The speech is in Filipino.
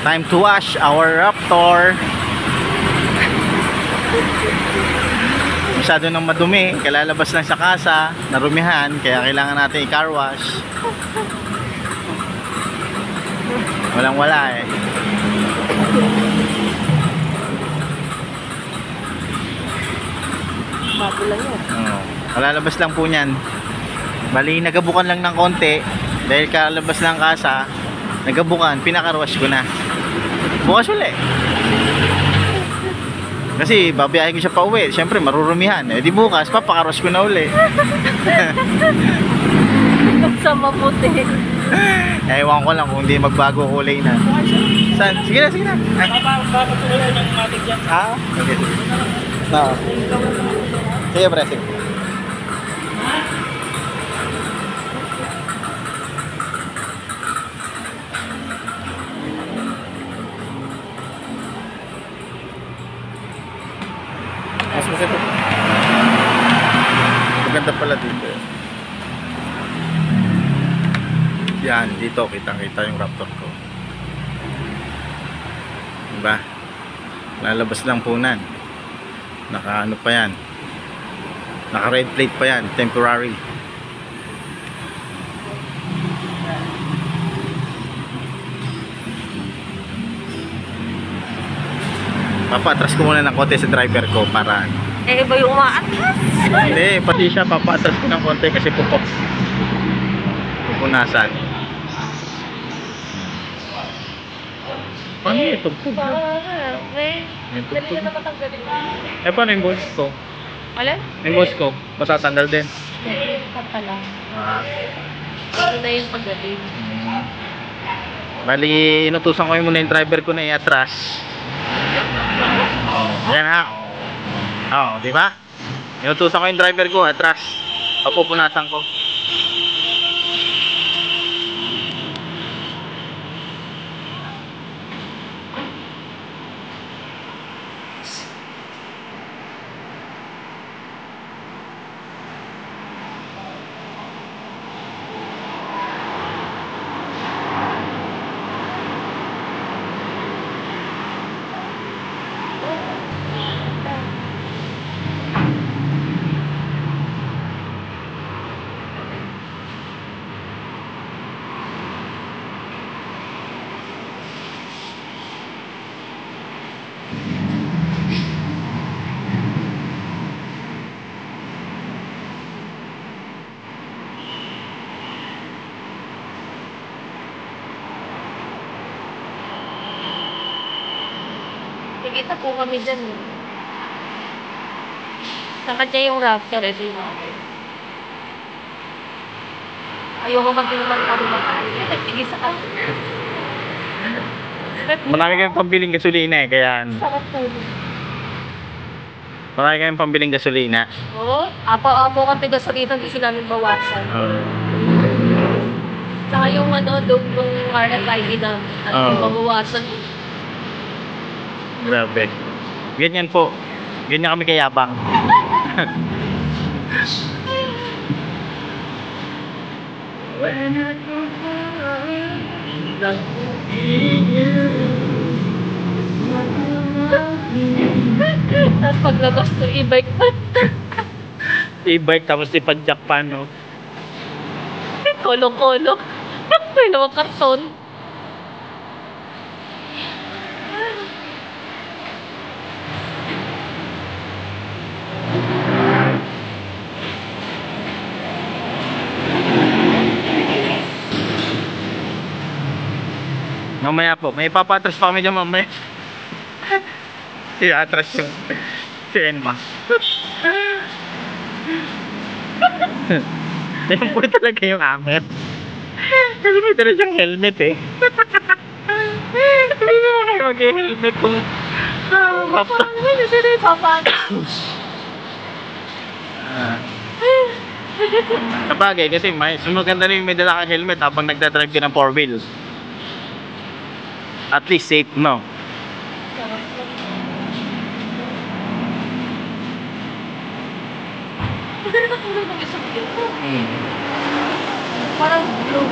Time to wash our Raptor. Masyado nang madumi, kalalabas lang sa kasa, narumihan, kaya kailangan natin i-car wash. Walang wala eh. Bago lang yan. Kalalabas lang po niyan. Bali, nagabukan lang ng konti dahil kalalabas ng kasa, nagabukan, pinaka-car wash ko na. Bukas ulit. Kasi babiyahin ko siya pa uwi. Siyempre marurumihan. Eh di bukas papakaros ko na uli. Sa maputi. Ewan ko lang kung hindi magbago kulay na. Saan? Sige na, sige na. Papatuloy ng matik yan. Ha? Okay. No. Sige pre, sige. Mas masipag. Maganda pala dito. Yan, dito kitang-kita yung Raptor ko. Diba? Lalabas lang punan. Naka ano pa yan. Naka red plate pa yan, temporary. Papaatras ko muna ng konti sa driver ko para Eh, iba yung umaatras. hindi, pati siya papaatras ko ng konti kasi pupunasan. Paano ito? Dali ka na matanggalin. Eh paano yung boss ko? Wala? Yung boss ko, matatanggal din. Kata lang. Ah. Ano na yung pagdating? Bali, inutusan ko yung muna yung driver ko na i-atras. Yan ha. Oo, di ba? Inutusan ko yung driver ko, atras. Papupunasan ko. Nakikita po kami dyan. Saka dyan yung Raptor. Ito yung ayoko mag-inuman pa rin makain. Nagtigis sa akin. Marami kayong pambiling gasolina eh, kaya Sarap po. marami kayong pambiling gasolina. Oo. Apo-apo kami gasolina. Hindi sila namin bawasan. Saka yung ano, yung RFID na Oo. mabawasan. Grabe. Ganyan po. Ganyan kami kayabang. Tapos paglabas ng e-bike I-bike tapos ipadjak pa, no? kolong-kolong. May naman karton. Mamaya po, may papatras pa kami dyan mamaya. I-atras yung si Enma. Yan po talaga yung amin. Kasi may dala siyang helmet eh. Hindi naman kayo mag-helmet kung Raptor. Sabagay kasi mas maganda rin may dala kang helmet habang nagdadrive ka ng 4 wheels. At least safe, no? Maganda na tulog ng isang ito. Parang blue.